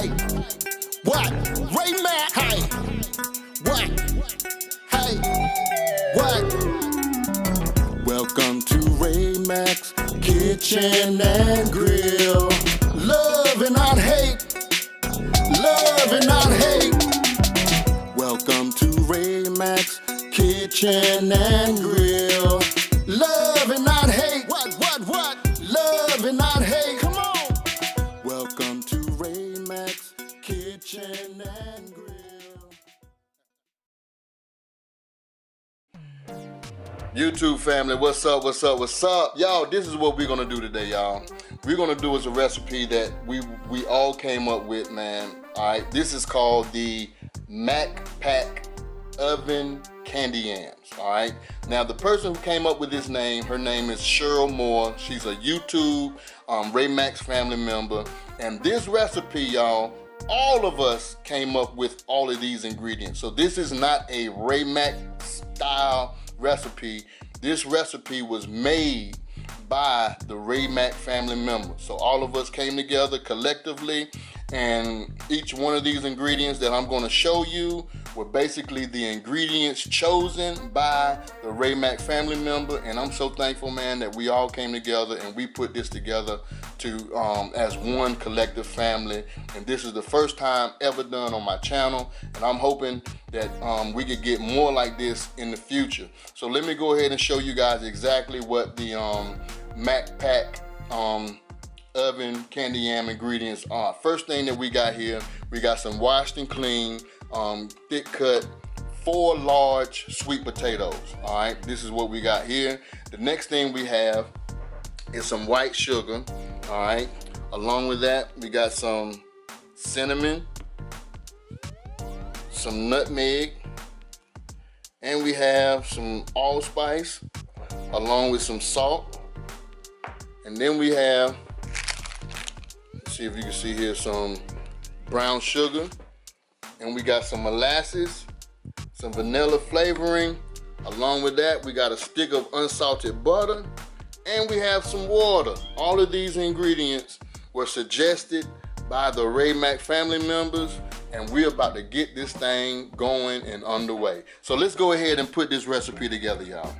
Hey, what? Ray Mack. Hey, what? Hey, what? Welcome to Ray Mack's Kitchen and Grill. Love and not hate. Love and not hate. Welcome to Ray Mack's Kitchen and Grill. Love and not hate. What? Love and not hate. Come on. Welcome to Ray Mack's Kitchen and Grill. YouTube family, what's up? Y'all, this is what we're gonna do today, y'all. We're gonna do is a recipe that we all came up with, man. Alright, this is called the Mack Oven Candied Yams. Alright, now the person who came up with this name, her name is Cheryl Moore. She's a YouTube Ray Mack's family member, and this recipe, y'all, all of us came up with all of these ingredients. So this is not a Ray Mack style recipe. This recipe was made by the Ray Mack family members. So all of us came together collectively, and each one of these ingredients that I'm going to show you were basically the ingredients chosen by the Ray Mack family member. And I'm so thankful, man, that we all came together and we put this together to as one collective family. And this is the first time ever done on my channel, and I'm hoping that we could get more like this in the future. So let me go ahead and show you guys exactly what the Mack Oven Candied Yam ingredients are. First thing that we got here, we got some washed and clean, thick cut, 4 large sweet potatoes. All right, this is what we got here. The next thing we have is some white sugar. All right, along with that, we got some cinnamon, some nutmeg, and we have some allspice, along with some salt. And then we have, let's see if you can see here, some brown sugar, and we got some molasses, some vanilla flavoring. Along with that, we got a stick of unsalted butter, and we have some water. All of these ingredients were suggested by the Ray Mack family members, and we're about to get this thing going and underway. So let's go ahead and put this recipe together, y'all.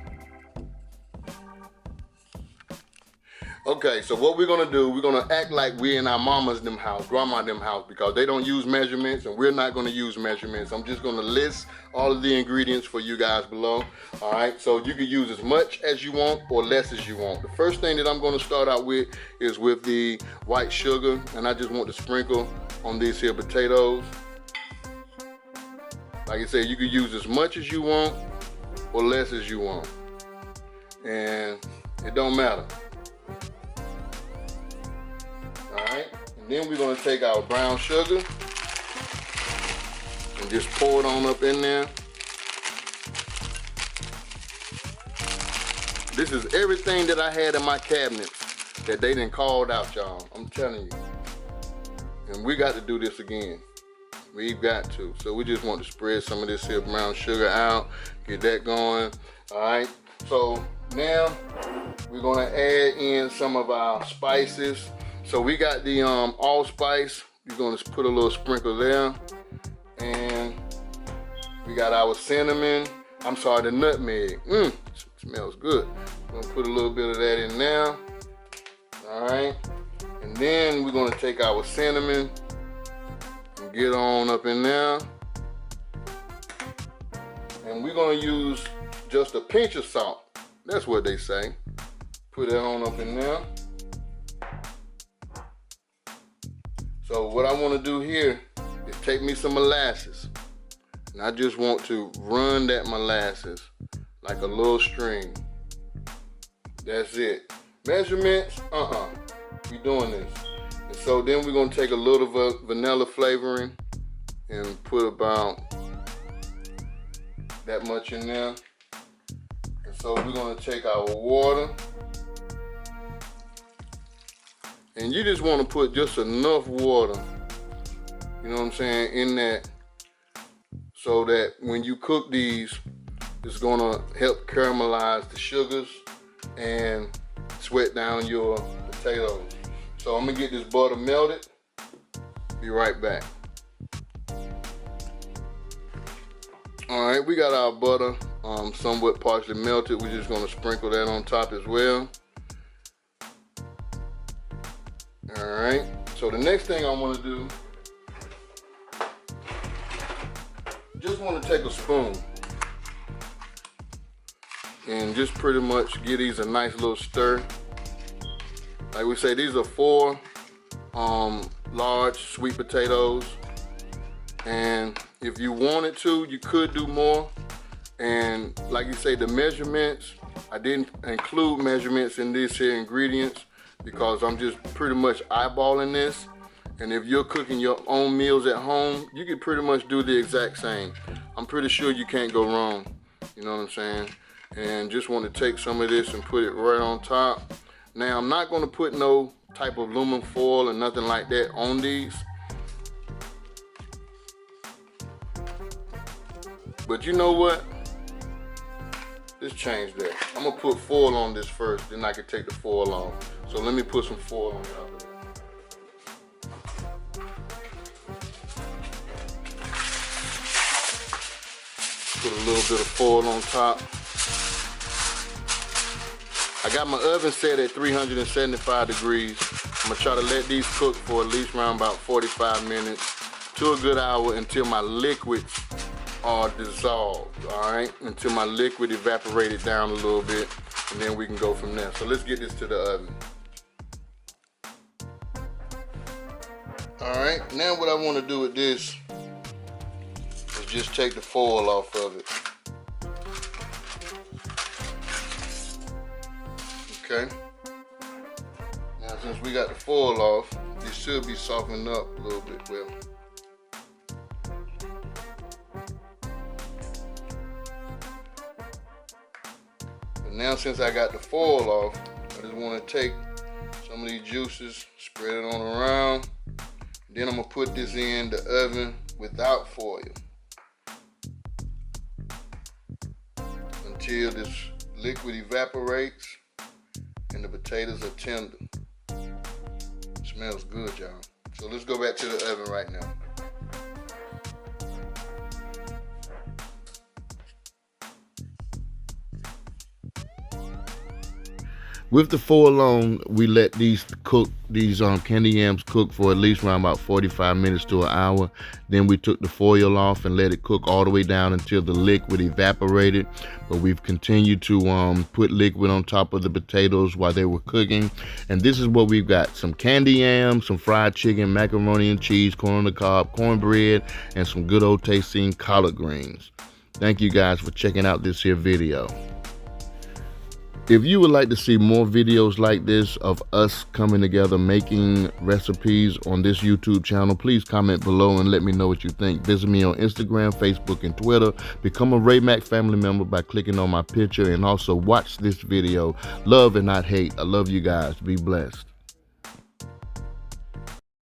Okay, so what we're gonna do, we're gonna act like we're in our mama's them house, grandma them house, because they don't use measurements and we're not gonna use measurements. I'm just gonna list all of the ingredients for you guys below. All right, so you can use as much as you want or less as you want. The first thing that I'm gonna start out with is with the white sugar, and I just want to sprinkle on these here potatoes. Like I said, you can use as much as you want or less as you want, and it don't matter. Alright, and then we're going to take our brown sugar and just pour it on up in there. This is everything that I had in my cabinet that they done called out, y'all. I'm telling you. And we got to do this again. We've got to. So we just want to spread some of this here brown sugar out, get that going. Alright, so now we're going to add in some of our spices. So we got the allspice. We're gonna put a little sprinkle there, and we got our cinnamon. I'm sorry, the nutmeg. Smells good. We're gonna put a little bit of that in there. All right, and then we're gonna take our cinnamon and get on up in there, and we're gonna use just a pinch of salt. That's what they say. Put it on up in there. So what I want to do here is take me some molasses, and I just want to run that molasses like a little stream. That's it. Measurements, we doing this. And so then we're going to take a little vanilla flavoring and put about that much in there. And so we're going to take our water. And you just want to put just enough water, you know what I'm saying, in that, so that when you cook these, it's going to help caramelize the sugars and sweat down your potatoes. So I'm going to get this butter melted Be right back. All right, we got our butter somewhat partially melted. We're just gonna sprinkle that on top as well. All right, so the next thing I wanna do, just wanna take a spoon and just pretty much give these a nice little stir. Like we say, these are 4 large sweet potatoes, and if you wanted to, you could do more. And like you say, the measurements, I didn't include measurements in this here ingredients because I'm just pretty much eyeballing this. And if you're cooking your own meals at home, you can pretty much do the exact same. I'm pretty sure you can't go wrong. You know what I'm saying? And just want to take some of this and put it right on top. Now, I'm not going to put no type of aluminum foil or nothing like that on these. But you know what? Let's change that. I'm gonna put foil on this first, then I can take the foil off. So let me put some foil on top of that. Put a little bit of foil on top. I got my oven set at 375 degrees. I'm gonna try to let these cook for at least around about 45 minutes to a good hour until my liquids are dissolved, all right? Until my liquid evaporated down a little bit, and then we can go from there. So let's get this to the oven. All right, now what I wanna do with this is just take the foil off of it. Okay. Now since we got the foil off, it should be softened up a little bit well. But now since I got the foil off, I just want to take some of these juices, spread it on around. Then I'm gonna put this in the oven without foil until this liquid evaporates and the potatoes are tender. It smells good, y'all. So let's go back to the oven right now. With the foil on, we let these cook, these candy yams cook for at least around about 45 minutes to an hour. Then we took the foil off and let it cook all the way down until the liquid evaporated. But we've continued to put liquid on top of the potatoes while they were cooking. And this is what we've got: some candy yams, some fried chicken, macaroni and cheese, corn on the cob, cornbread, and some good old tasting collard greens. Thank you guys for checking out this here video. If you would like to see more videos like this of us coming together making recipes on this YouTube channel, please comment below and let me know what you think. Visit me on Instagram, Facebook, and Twitter. Become a Ray Mack family member by clicking on my picture, and also watch this video. Love and not hate. I love you guys. Be blessed.